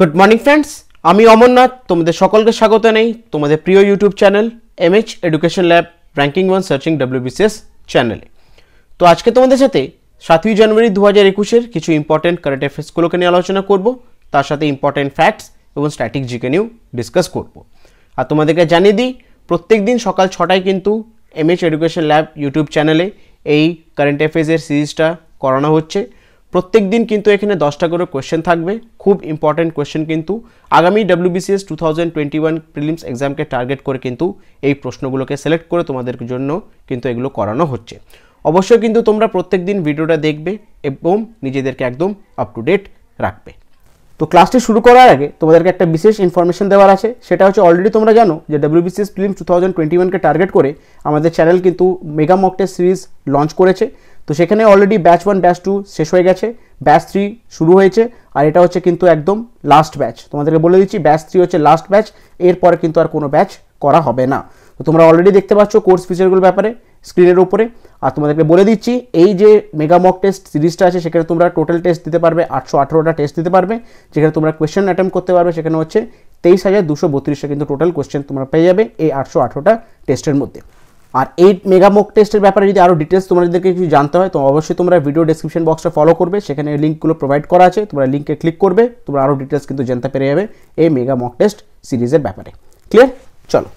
Good morning friends, আমি অমরনাথ তোমাদের সকলকে স্বাগত জানাই তোমাদের প্রিয় YouTube channel MH education lab ranking 1 searching WBCS চ্যানেলে। তো আজকে তোমাদের সাথে 7ই জানুয়ারি 2021-এর কিছু ইম্পর্টেন্ট কারেন্ট অ্যাফেয়ার্সগুলোকে নিয়ে আলোচনা করব, তার সাথে ইম্পর্টেন্ট ফ্যাক্টস এবং স্ট্যাটিক জিকে নিয়েও ডিসকাস করব। আর তোমাদেরকে জানিয়ে দিই, প্রত্যেক দিন সকাল 6টায় কিন্তু এমএইচ এডুকেশন ল্যাব ইউটিউব চ্যানেলে এই কারেন্ট অ্যাফেয়ার্সের সিরিজটা করানো হচ্ছে। প্রত্যেক দিন কিন্তু এখানে 10টা করে কোয়েশ্চেন থাকবে, খুব ইম্পর্টেন্ট কোয়েশ্চেন কিন্তু আগামী ডব্লিউবিসিএস 2021 প্রিলিমস এক্সামকে টার্গেট করে কিন্তু এই প্রশ্নগুলোকে সিলেক্ট করে তোমাদের জন্য কিন্তু এগুলো করানো হচ্ছে। অবশ্যই কিন্তু তোমরা প্রত্যেক দিন ভিডিওটা দেখবে এবং নিজেদেরকে একদম আপ টু ডেট রাখবে। তো ক্লাসটি শুরু করার আগে তোমাদেরকে একটা বিশেষ ইনফরমেশন দেওয়ার আছে, সেটা হচ্ছে অলরেডি তোমরা জানো যে ডব্লিউবিসিএস প্রিলিমস 2021-কে টার্গেট করে আমাদের চ্যানেল কিন্তু mega mock test series launch করেছে। তো সেখানে অলরেডি ব্যাচ 1 ব্যাচ 2 শেষ হয়ে গেছে, ব্যাচ 3 শুরু হয়েছে, আর এটা হচ্ছে কিন্তু একদম লাস্ট ব্যাচ। তোমাদেরকে বলে দিচ্ছি ব্যাচ 3 হচ্ছে লাস্ট ব্যাচ, এরপরে কিন্তু আর কোনো ব্যাচ করা হবে না। তো তোমরা অলরেডি দেখতে পাচ্ছ কোর্স ফিচারগুলোর ব্যাপারে স্ক্রিনের উপরে। আর তোমাদেরকে বলে দিচ্ছি এই যে মেগা মক টেস্ট সিরিজটা আছে সেখানে তোমরা টোটাল টেস্ট দিতে পারবে 818টা টেস্ট দিতে পারবে, যেখানে তোমরা কোয়েশ্চেন অ্যাটেম্প করতে পারবে সেখানে হচ্ছে 23,232টা কিন্তু টোটাল কোয়েশ্চেন তোমরা পেয়ে যাবে এই 818টা টেস্টের মধ্যে। আর এই মেগা মক টেস্টের ব্যাপারে যদি আরও ডিটেলস তোমাদেরকে কিছু জানতে হয় তো অবশ্যই তোমরা ভিডিও ডেসক্রিপশন বক্সটা ফলো করবে, সেখানে লিঙ্কগুলো প্রোভাইড করা আছে, তোমরা লিঙ্কে ক্লিক করবে, তোমরা আরও ডিটেলস কিন্তু জানতে পেরে যাবে এই মেগা মক টেস্ট সিরিজের ব্যাপারে। ক্লিয়ার? চলো,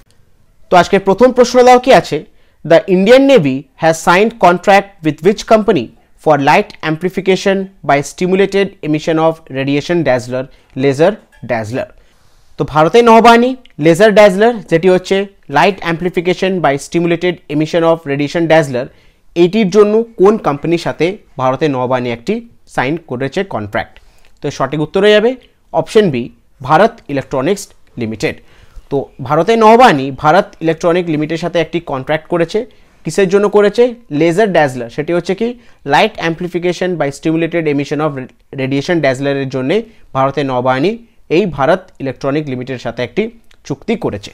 তো আজকে প্রথম প্রশ্ন দাও কি আছে, the Indian Navy has signed contract with which company for light amplification by stimulated emission of radiation dazzler laser dazzler. তো ভারতের নৌবাহিনী লেজার ড্যাজলার, যেটি হচ্ছে light amplification by stimulated emission of radiation dazzler, এইটির জন্য কোন কোম্পানির সাথে ভারতের নৌবাহিনী একটি সাইন করেছে কন্ট্রাক্ট? তো সঠিক উত্তর হয়ে যাবে option B, Bharat Electronics Limited. তো ভারতের নৌবাহিনী ভারত ইলেকট্রনিক লিমিটেডের সাথে একটি কন্ট্রাক্ট করেছে। কিসের জন্য করেছে? লেজার ড্যাজলার, সেটি হচ্ছে কি light amplification by stimulated emission of radiation ড্যাজলারের জন্য ভারতের নৌবাহিনী এই ভারত ইলেকট্রনিক লিমিটেডের সাথে একটি চুক্তি করেছে।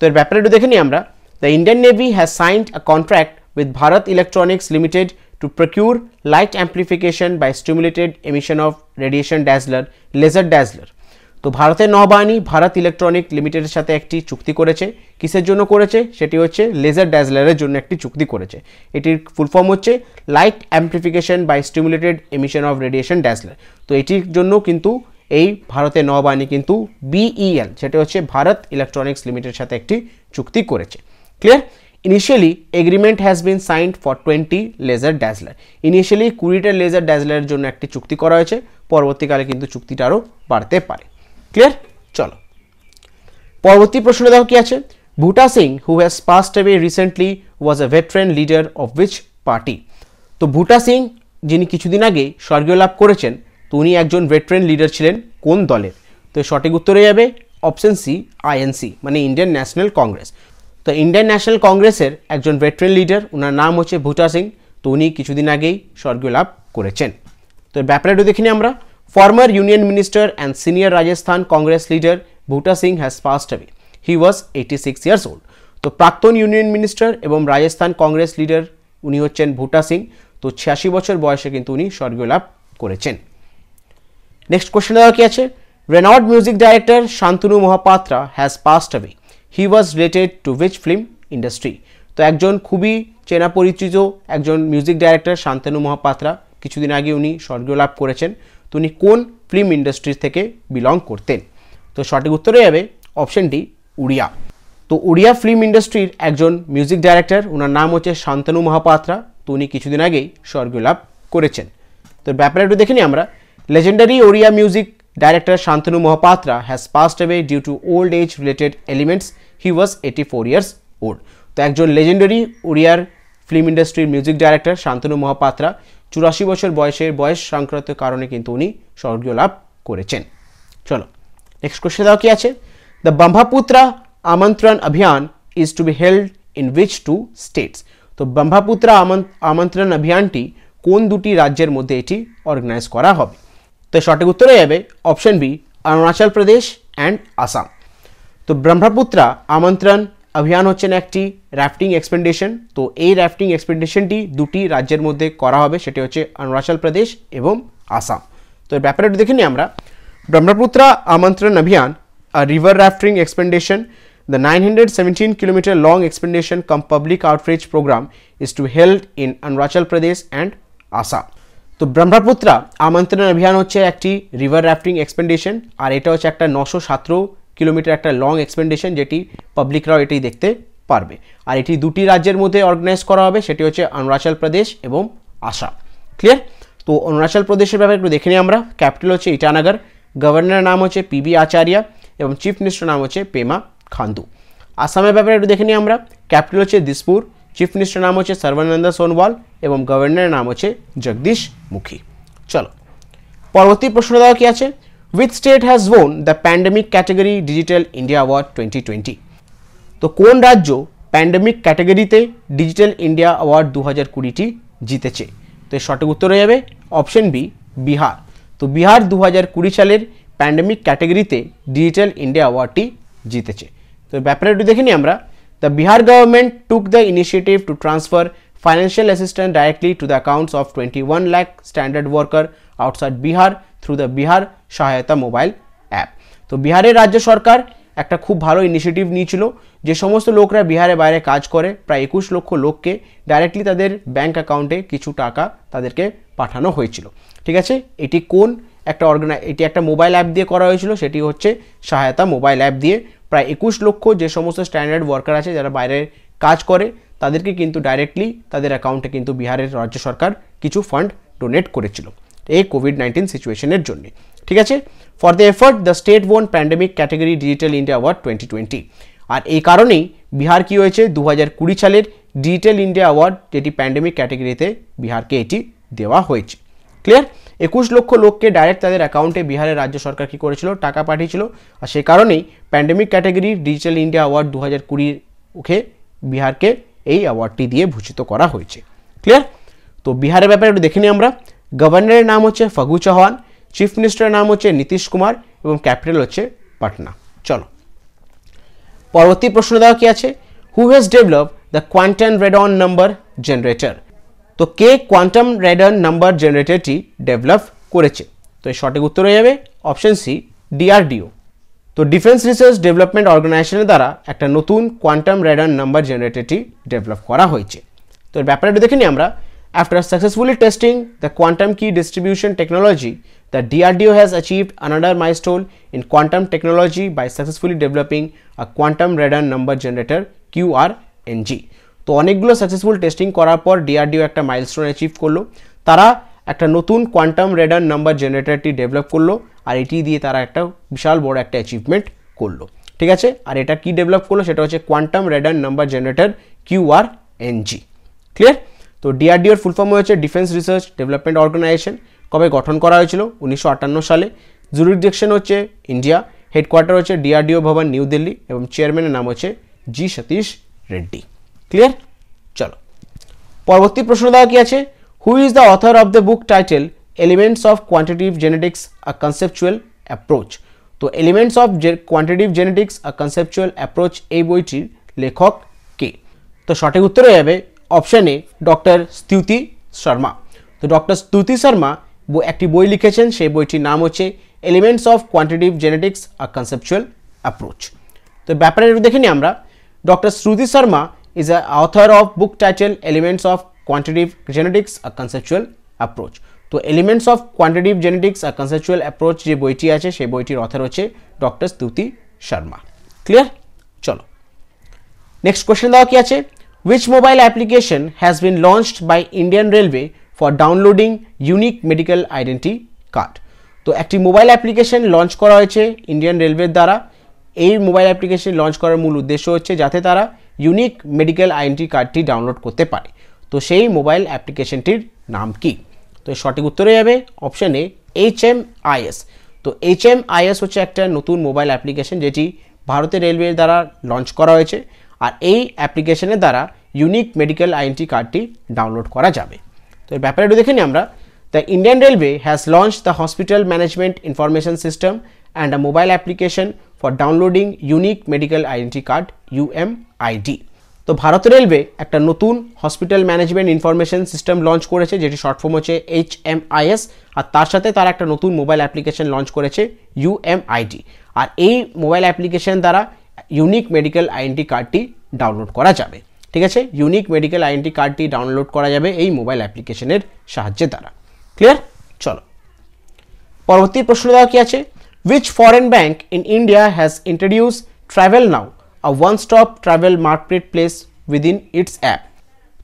তো এর ব্যাপারে একটু দেখে নিই আমরা। The Indian Navy has signed a contract with Bharat Electronics Limited to procure light amplification by stimulated emission of radiation dazzler laser dazzler. তো ভারতের নৌবাহিনী ভারত ইলেকট্রনিক লিমিটেডের সাথে একটি চুক্তি করেছে। কিসের জন্য করেছে? সেটি হচ্ছে লেজার ড্যাজলারের জন্য একটি চুক্তি করেছে। এটির ফুল ফর্ম হচ্ছে light amplification by stimulated emission of radiation dazzler. তো এটির জন্য কিন্তু এই ভারতের নৌবাহিনী কিন্তু বিইএল, সেটা হচ্ছে ভারত ইলেকট্রনিক্স লিমিটেডের সাথে একটি চুক্তি করেছে। Clear? Initially agreement has been signed for 20 laser dazzler. Initially 20টা লেজার ড্যাজলারের জন্য একটি চুক্তি করা হয়েছে, পরবর্তীকালে কিন্তু চুক্তিটা আরও বাড়তে পারে। ক্লিয়ার? চলো, পরবর্তী প্রশ্ন দেখো কি আছে। বুটা Singh who has passed away recently was a veteran leader of which party? তো বুটা সিং যিনি কিছুদিন আগে স্বর্গীয় লাভ করেছেন, তো উনি একজন ভেটারান লিডার ছিলেন কোন দলের? তো সঠিক উত্তর হয়ে যাবে অপশন সি, আইএনসি মানে ইন্ডিয়ান ন্যাশনাল কংগ্রেস। তো ইন্ডিয়ান ন্যাশনাল কংগ্রেসের একজন ভেটারান লিডার, ওনার নাম হচ্ছে বুটা সিং। তো উনি কিছুদিন আগেই স্বর্গীয় লাভ করেছেন। তো এর ব্যাপারে একটু দেখিনি আমরা। Former union minister and senior Rajasthan Congress leader Buta Singh has passed away, he was 86 years old. তো প্রাক্তন ইউনিয়ন মিনিস্টার এবং রাজস্থান কংগ্রেস লিডার উনি হচ্ছেন বুটা সিং। তো 86 বছর বয়সে কিন্তু উনি স্বর্গীয় লাভ করেছেন। নেক্সট কোশ্চেন দেওয়া কি আছে। Renowned music director Shantanu Mahapatra has passed away, he was related to which film industry? তো একজন খুবই চেনা পরিচিত একজন মিউজিক ডাইরেক্টর শান্তনু মহাপাত্রা, কিছুদিন আগে উনি স্বর্গীয় লাভ করেছেন। তো উনি কোন ফিল্ম ইন্ডাস্ট্রি থেকে বিলং করতেন? তো সঠিক উত্তর হয়ে যাবে অপশন ডি, উড়িয়া। তো উড়িয়া ফিল্ম ইন্ডাস্ট্রির একজন মিউজিক ডাইরেক্টর, ওনার নাম হচ্ছে শান্তনু মহাপাত্রা। তো উনি কিছুদিন আগেই স্বর্গীয় লাভ করেছেন। তো ব্যাপারে একটু দেখে নিই আমরা। Legendary Odia music director Shantanu Mahapatra has passed away due to old age related elements, he was 84 years old. তো একজন লেজেন্ডারি ওড়িয়ার ফিল্ম ইন্ডাস্ট্রির মিউজিক ডাইরেক্টর শান্তনু মহাপাত্রা 84 বছর বয়স সংক্রান্ত কারণে কিন্তু উনি স্বর্গীয় লাভ করেছেন। চলো, নেক্সট কোশ্চেন দাও কি আছে। The Brahmaputra Amantran Abhiyan is to be held in which 2 states? তো ব্রহ্মপুত্রা আমন্ত্রণ অভিযানটি কোন দুটি রাজ্যের মধ্যে এটি অর্গানাইজ করা হবে? তো সঠিক উত্তর হয়ে যাবে option B, Arunachal Pradesh and Assam. তো ব্রহ্মপুত্রা আমন্ত্রণ অভিযান হচ্ছেন একটি রাফটিং এক্সপেডিশন। তো এই রাফটিং এক্সপেডিশনটি দুটি রাজ্যের মধ্যে করা হবে, সেটি হচ্ছে অরুণাচল প্রদেশ এবং আসাম। তো এর ব্যাপারে একটু দেখে নিই আমরা। Brahmaputra Amantran Abhiyan, a river rafting expedition, the 917-kilometer long expedition cum public outreach program is to held in Arunachal Pradesh and Assam. তো ব্রহ্মপুত্রা আমন্ত্রণ অভিযান হচ্ছে একটি রিভার রাফটিং এক্সপেডিশন, আর এটা হচ্ছে একটা 917 কিলোমিটার একটা লং এক্সপেডিশন, যেটি পাবলিকরাও এটি দেখতে পারবে। আর এটি দুটি রাজ্যের মধ্যে অর্গানাইজ করা হবে, সেটি হচ্ছে অরুণাচল প্রদেশ এবং আসাম। ক্লিয়ার? তো অরুণাচল প্রদেশের ব্যাপারে একটু দেখে নিই আমরা। ক্যাপিটাল হচ্ছে ইটানগর, গভর্নরের নাম হচ্ছে পিবি আচার্য এবং চিফ মিনিস্টার নাম হচ্ছে পেমা খান্ডু। আসামের ব্যাপারে একটু দেখে নিই আমরা। ক্যাপিটাল হচ্ছে দিসপুর, চিফ মিনিস্টার নাম হচ্ছে সর্বানন্দ সোনোয়াল এবং গভর্নরের নাম হচ্ছে জগদীশ মুখী। চলো পরবর্তী প্রশ্ন দেওয়া কি আছে, which state has won the pandemic category digital India award 2020? তো কোন রাজ্য প্যান্ডেমিক ক্যাটাগরিতে ডিজিটাল ইন্ডিয়া অ্যাওয়ার্ড 2020টি জিতেছে? তো এর সঠিক উত্তর হয়ে যাবে অপশন বি, বিহার। তো বিহার 2020 সালের প্যান্ডেমিক ক্যাটাগরিতে ডিজিটাল ইন্ডিয়া অ্যাওয়ার্ডটি জিতেছে। তো ব্যাপারে একটু দেখে নিই আমরা। The Bihar government took the initiative to transfer financial assistance directly to the accounts of 21 lakh standard worker outside Bihar through the Bihar Sahayata mobile app. তো বিহারের রাজ্য সরকার একটা খুব ভালো ইনিশিয়েটিভ নিয়েছিল, যে সমস্ত লোকরা বিহারের বাইরে কাজ করে প্রায় 21 লক্ষ লোককে ডাইরেক্টলি তাদের ব্যাংক অ্যাকাউন্টে কিছু টাকা তাদেরকে পাঠানো হয়েছিল। ঠিক আছে, এটি কোন একটা এটি একটা মোবাইল অ্যাপ দিয়ে করা হয়েছিল, সেটি হচ্ছে সহায়তা মোবাইল অ্যাপ দিয়ে প্রায় 21 লক্ষ যে সমস্ত স্ট্যান্ডার্ড ওয়ার্কার আছে যারা বাইরে কাজ করে তাদেরকে কিন্তু ডাইরেক্টলি তাদের অ্যাকাউন্টে কিন্তু বিহারের রাজ্য সরকার কিছু ফান্ড ডোনেট করেছিল এই কোভিড-19 সিচুয়েশনের জন্য। ঠিক আছে, for the effort the state won pandemic category digital India award 2020। আর এই কারণেই বিহার কি হয়েছে 2020 সালের ডিজিটাল ইন্ডিয়া অ্যাওয়ার্ড, যেটি প্যান্ডেমিক ক্যাটাগরিতে বিহারকে এটি দেওয়া হয়েছে। ক্লিয়ার? 21 লক্ষ লোককে ডাইরেক্ট তাদের অ্যাকাউন্টে বিহারের রাজ্য সরকার কী করেছিল, টাকা পাঠিয়েছিল। আর সেই কারণেই pandemic category digital India award 2020 বিহারকে এই অ্যাওয়ার্ডটি দিয়ে ভূষিত করা হয়েছে। ক্লিয়ার? তো বিহারের ব্যাপারে একটু দেখে নিই আমরা। গভর্নরের নাম হচ্ছে ফাগু চৌহান, চিফ মিনিস্টারের নাম হচ্ছে নীতিশ কুমার এবং ক্যাপিটাল হচ্ছে পাটনা। চলো পরবর্তী প্রশ্ন দেওয়া কি আছে, who has develop the quantum random number generator? তো কে কোয়ান্টাম রেডন নাম্বার জেনারেটরটি ডেভেলপ করেছে? তো এর সঠিক উত্তর হয়ে যাবে অপশন সি, ডিআরডিও। তো ডিফেন্স রিসার্চ ডেভেলপমেন্ট অর্গানাইজেশনের দ্বারা একটা নতুন কোয়ান্টাম রেডন নাম্বার জেনারেটরটি ডেভেলপ করা হয়েছে। তো এর ব্যাপারে দেখে নিই আমরা। After successfully testing the quantum key distribution technology, the DRDO has achieved another milestone in quantum technology by successfully developing a quantum random number generator QRNG। তো অনেকগুলো সাকসেসফুল টেস্টিং করার পর ডিআরডিও একটা মাইলস্টোন অ্যাচিভ করলো, তারা একটা নতুন quantum random number জেনারেটরটি ডেভেলপ করলো, আর এটি দিয়ে তারা একটা বিশাল বড় একটা অ্যাচিভমেন্ট করলো। ঠিক আছে, আর এটা কি ডেভেলপ করলো, সেটা হচ্ছে quantum random number generator QRNG। Clear? তো ডিআরডিওর ফুল ফর্ম হচ্ছে ডিফেন্স রিসার্চ ডেভেলপমেন্ট অর্গানাইজেশন। কবে গঠন করা হয়েছিল? 1958 সালে। জুরিডিকশন হচ্ছে ইন্ডিয়া, হেডকোয়ার্টার হচ্ছে ডিআরডিও ভবন নিউ দিল্লি এবং চেয়ারম্যানের নাম হচ্ছে জি সতীশ রেড্ডি। ক্লিয়ার? চলো পরবর্তী প্রশ্ন দেওয়া কি আছে, who is the author of the book title Elements of Quantitative Genetics A Conceptual Approach? তো Elements of Quantitative Genetics A Conceptual Approach এই বইটির লেখক কে? তো সঠিক উত্তর হয়ে যাবে অপশন এ, ডক্টর স্তুতি শর্মা। তো ডক্টর স্তুতি শর্মা একটি বই লিখেছেন, সেই বইটির নাম হচ্ছে elements of Quantitative Genetics A Conceptual Approach. তো ব্যাপারে একটু দেখে নিই আমরা। Doctor Shruti Sharma is the author of book title Elements of Quantitative Genetics a Conceptual Approach। তো Elements of Quantitative Genetics a Conceptual Approach যে বইটি আছে সেই বইটির অথর হচ্ছে ডক্টর স্তুতি শর্মা। ক্লিয়ার? চলো নেক্সট কোশ্চেন দেওয়া কি আছে, which mobile application has been launched by Indian Railway for downloading unique medical identity card? তো একটি মোবাইল অ্যাপ্লিকেশন লঞ্চ করা হয়েছে ইন্ডিয়ান রেলওয়ের দ্বারা। এই মোবাইল অ্যাপ্লিকেশন লঞ্চ করার মূল উদ্দেশ্য হচ্ছে যাতে তারা ইউনিক মেডিকেল আইডেন্টি কার্ডটি ডাউনলোড করতে পারে। তো সেই মোবাইল অ্যাপ্লিকেশনটির নাম কি? তো সঠিক উত্তর হয়ে যাবে অপশন এ, HMIS। তো HMIS হচ্ছে একটা নতুন মোবাইল অ্যাপ্লিকেশন যেটি ভারতের রেলওয়ের দ্বারা লঞ্চ করা হয়েছে, আর এই অ্যাপ্লিকেশনের দ্বারা ইউনিক মেডিকেল আইডেন্টি কার্ডটি ডাউনলোড করা যাবে। তো এর ব্যাপারে একটু দেখে নিই আমরা। The Indian railway has launched the hospital management information system and a mobile application for downloading unique medical identity card UMID। তো ভারতীয় রেলওয়ে একটা নতুন hospital management information system launch করেছে, যেটি শর্ট ফর্ম হচ্ছে HMIS, আর তার সাথে তারা একটা নতুন মোবাইল অ্যাপ্লিকেশন লঞ্চ করেছে UMID। আর এই মোবাইল অ্যাপ্লিকেশন দ্বারা ইউনিক মেডিকেল আইডেন্টি কার্ডটি ডাউনলোড করা যাবে। ঠিক আছে, ইউনিক মেডিকেল আইডেন্টি কার্ডটি ডাউনলোড করা যাবে এই মোবাইল অ্যাপ্লিকেশনের সাহায্যে দ্বারা। ক্লিয়ার? চলো পরবর্তী প্রশ্ন দেওয়া কি আছে, which foreign bank in India has introduced Travel Now, a one-stop travel marketplace within its app?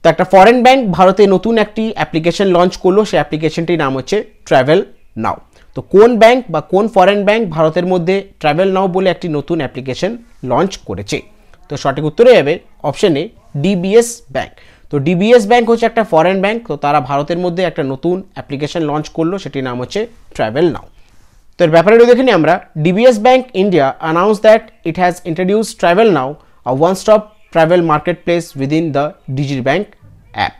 তো একটা ফরেন ব্যাংক ভারতে নতুন একটি অ্যাপ্লিকেশন লঞ্চ করলো, সেই অ্যাপ্লিকেশনটির নাম হচ্ছে ট্রাভেল নাও। তো কোন ব্যাংক বা কোন ফরেন ব্যাংক ভারতের মধ্যে ট্রাভেল নাও বলে একটি নতুন অ্যাপ্লিকেশন লঞ্চ করেছে? তো সঠিক উত্তর হয়ে যাবে অপশন এ, DBS ব্যাংক। তো DBS ব্যাংক হচ্ছে একটা ফরেন ব্যাংক, তো তারা ভারতের মধ্যে একটা নতুন অ্যাপ্লিকেশন লঞ্চ করলো, সেটির নাম হচ্ছে ট্রাভেল নাও। তো এর ব্যাপারে দেখে নিই আমরা। DBS Bank India announced that it has introduced Travel Now, a one-stop travel marketplace within the DigiBank app.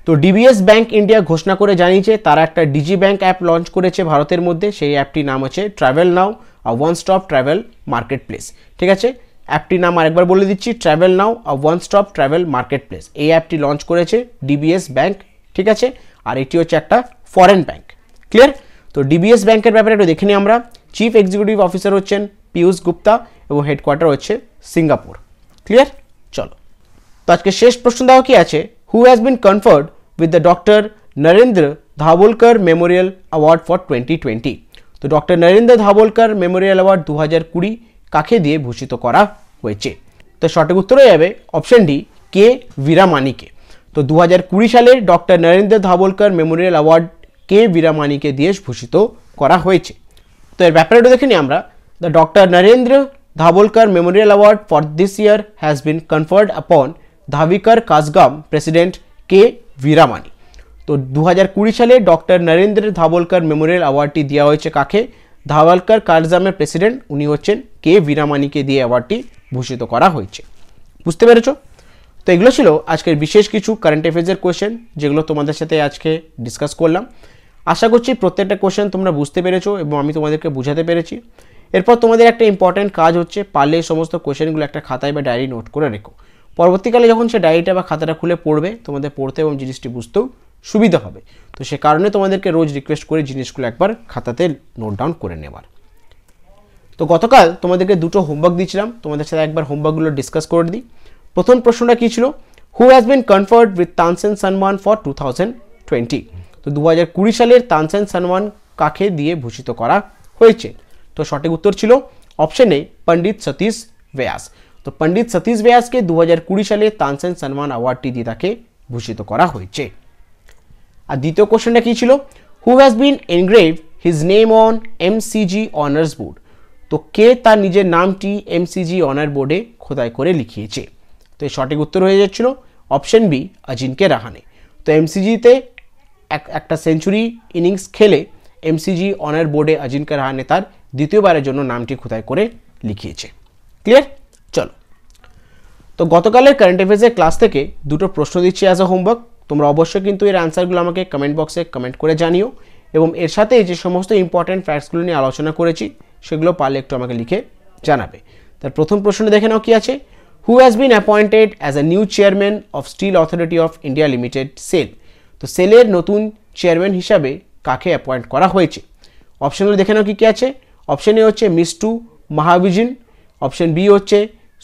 তো DBS Bank India ঘোষণা করে জানিয়েছে তারা একটা DigiBank অ্যাপ লঞ্চ করেছে ভারতের মধ্যে, সেই অ্যাপটির নাম হচ্ছে Travel Now, a one-stop travel marketplace। ঠিক আছে, অ্যাপটির নাম আরেকবার বলে দিচ্ছি, Travel Now, a one-stop travel marketplace। এই অ্যাপটি লঞ্চ করেছে DBS Bank। ঠিক আছে, আর এটি হচ্ছে একটা ফরেন ব্যাংক। ক্লিয়ার? তো DBS ব্যাংকের ব্যাপারে একটু দেখে নিই আমরা। চিফ এক্সিকিউটিভ অফিসার হচ্ছেন পীয়ূষ গুপ্তা এবং হেডকোয়ার্টার হচ্ছে সিঙ্গাপুর। ক্লিয়ার? চলো তো আজকে শেষ প্রশ্ন দেওয়া কি আছে, who has been conferred with the Doctor Narendra Dabholkar Memorial Award for 2020? তো Doctor Narendra Dabholkar Memorial Award 2020 কাকে দিয়ে ভূষিত করা হয়েছে? তো সঠিক উত্তর হয়ে যাবে অপশন ডি, কে বীরামানিকে। তো 2020 সালে Doctor Narendra Dabholkar Memorial award কে বীরামানিকে দিয়ে ভূষিত করা হয়েছে। তো এর ব্যাপারে দেখে নিই আমরা। The Doctor Narendra Dabholkar Memorial Award for this year has been conferred upon Dravidar Kazhagam president K Veeramani. তো 2020 সালে ডক্টর নরেন্দ্র ধাবোলকর মেমোরিয়াল অ্যাওয়ার্ডটি দেওয়া হয়েছে কাকে? ধাবোলকর কাসগামের প্রেসিডেন্ট উনি হচ্ছেন কে বীরামানিকে দিয়ে অ্যাওয়ার্ডটি ভূষিত করা হয়েছে। বুঝতে পেরেছো? তো এগুলো ছিল আজকের বিশেষ কিছু কারেন্ট অ্যাফেয়ার্সের কোয়েশ্চেন, যেগুলো তোমাদের সাথে আজকে ডিসকাস করলাম। আশা করছি প্রত্যেকটা কোয়েশ্চেন তোমরা বুঝতে পেরেছো এবং আমি তোমাদেরকে বুঝাতে পেরেছি। এরপর তোমাদের একটা ইম্পর্টেন্ট কাজ হচ্ছে, পারলে এই সমস্ত কোয়েশ্চেনগুলো একটা খাতায় বা ডায়েরি নোট করে রেখো। পরবর্তীকালে যখন সে ডায়েরিটা বা খাতাটা খুলে পড়বে, তোমাদের পড়তে এবং জিনিসটি বুঝতেও সুবিধা হবে। তো সে কারণে তোমাদেরকে রোজ রিকোয়েস্ট করে জিনিসগুলো একবার খাতাতে নোট ডাউন করে নেবার। তো গতকাল তোমাদেরকে দুটো হোমওয়ার্ক দিয়েছিলাম, তোমাদের সাথে একবার হোমওয়ার্কগুলো ডিসকাস করে দিই। প্রথম প্রশ্নটা কী ছিল, হু has been conferred with Tansen সম্মান ফর 2020? তো 2020 সালের তানসেন সম্মান কাকে দিয়ে ভূষিত করা হয়েছে? তো সঠিক উত্তর ছিল অপশন এ, পণ্ডিত সতীশ ব্যাস। তো পণ্ডিত সতীশ ব্যাসকে 2020 সালে তানসেন সম্মান অ্যাওয়ার্ডটি দিয়ে তাকে ভূষিত করা হয়েছে। আর দ্বিতীয় কোশ্চেনটা কী ছিল, হু has bin engrave his name on MCG honours board? তো কে তার নিজের নামটি MCG অনার বোর্ডে খোদাই করে লিখিয়েছে? তো এই সঠিক উত্তর হয়ে যাচ্ছিল অপশন বি, অজিঙ্ক্য রাহানে। তো MCGতে একটা সেঞ্চুরি ইনিংস খেলে MCG অনার বোর্ডে অজিঙ্ক্য রাহানে তার দ্বিতীয়বারের জন্য নামটি খোদাই করে লিখিয়েছে। ক্লিয়ার? চলো তো গতকালের কারেন্ট অ্যাফেয়ার্সের ক্লাস থেকে দুটো প্রশ্ন দিচ্ছি অ্যাজ আ হোমওয়ার্ক। তোমরা অবশ্যই কিন্তু এর অ্যান্সারগুলো আমাকে কমেন্ট বক্সে কমেন্ট করে জানিও, এবং এর সাথে যে সমস্ত ইম্পর্টেন্ট ফ্যাক্টসগুলো নিয়ে আলোচনা করেছি সেগুলো পারলে একটু আমাকে লিখে জানাবে। তার প্রথম প্রশ্নটা দেখে নাও কি আছে, who has been appointed as a new chairman of Steel Authority of India Limited SAIL? তো সেলের নতুন চেয়ারম্যান হিসাবে কাকে অ্যাপয়েন্ট করা হয়েছে? অপশনগুলো দেখে নাও কী কী আছে। অপশন এ হচ্ছে মিষ্টু মহাবিজিন, অপশন বি হচ্ছে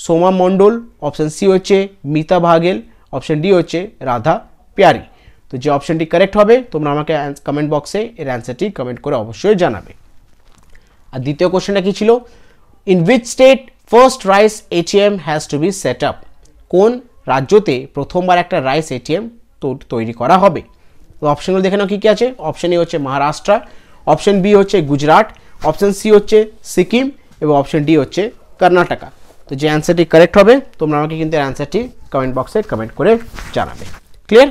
সোমা মণ্ডল, অপশন সি হচ্ছে মিতা ভাগেল, অপশন ডি হচ্ছে রাধা প্যারি। তো যে অপশনটি কারেক্ট হবে তোমরা আমাকে কমেন্ট বক্সে এর অ্যান্সারটি কমেন্ট করে অবশ্যই জানাবে। আর দ্বিতীয় কোশ্চেনটা কী ছিল, in which state first rice ATM has to be set up? কোন রাজ্যতে প্রথমবার একটা রাইস ATM তৈরি করা হবে? তো অপশনগুলো দেখে নাও কী কী আছে। অপশন এ হচ্ছে মহারাষ্ট্র, অপশন বি হচ্ছে গুজরাট, অপশন সি হচ্ছে সিকিম এবং অপশন ডি হচ্ছে কর্ণাটকা। তো যে অ্যান্সারটি কারেক্ট হবে তোমরা আমাকে কিন্তু এর অ্যান্সারটি কমেন্ট বক্সে কমেন্ট করে জানাবে। ক্লিয়ার?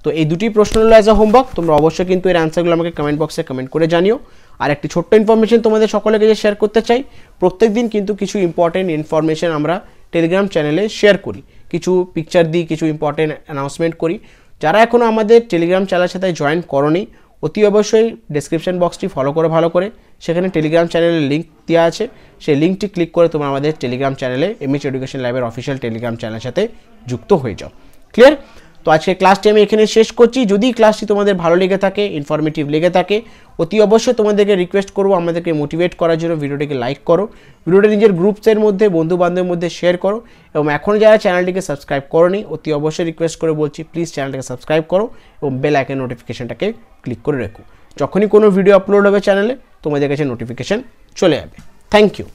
তো এই দুটি প্রশ্ন হলো অ্যাজ আ হোমওয়ার্ক, তোমরা অবশ্যই কিন্তু এর অ্যান্সারগুলো আমাকে কমেন্ট বক্সে কমেন্ট করে জানিও। আর একটি ছোট্ট ইনফরমেশন তোমাদের সকলের কাছে শেয়ার করতে চাই, প্রত্যেক দিন কিন্তু কিছু ইম্পর্টেন্ট ইনফরমেশন আমরা টেলিগ্রাম চ্যানেলে শেয়ার করি, কিছু পিকচার দিই, কিছু ইম্পর্টেন্ট অ্যানাউন্সমেন্ট করি। যারা এখনও আমাদের টেলিগ্রাম চ্যানেলের সাথে জয়েন করোনি, অতি অবশ্যই ডেসক্রিপশন বক্সটি ফলো করো ভালো করে, সেখানে টেলিগ্রাম চ্যানেলের লিঙ্ক দেওয়া আছে, সেই লিঙ্কটি ক্লিক করে তোমরা আমাদের টেলিগ্রাম চ্যানেলে এমএইচ এডুকেশন ল্যাবের অফিসিয়াল টেলিগ্রাম চ্যানেলের সাথে যুক্ত হয়ে যাও। ক্লিয়ার? তো আজকে ক্লাসটি আমি এখানে শেষ করছি। যদি ক্লাসটি তোমাদের ভালো লেগে থাকে, ইনফরমেটিভ লেগে থাকে, অতি অবশ্যই তোমাদেরকে রিকোয়েস্ট করবো আমাদেরকে মোটিভেট করার জন্য ভিডিওটিকে লাইক করো, ভিডিওটি নিজের গ্রুপসের মধ্যে, বন্ধু বান্ধবের মধ্যে শেয়ার করো, এবং এখন যারা চ্যানেলটিকে সাবস্ক্রাইব করোনি অতি অবশ্যই রিকোয়েস্ট করে বলছি প্লিজ চ্যানেলটাকে সাবস্ক্রাইব করো এবং বেল আইকন নোটিফিকেশনটাকে ক্লিক করে রেখো। যখনই কোনো ভিডিও আপলোড হবে চ্যানেলে তোমাদের কাছে নোটিফিকেশন চলে যাবে। Thank you.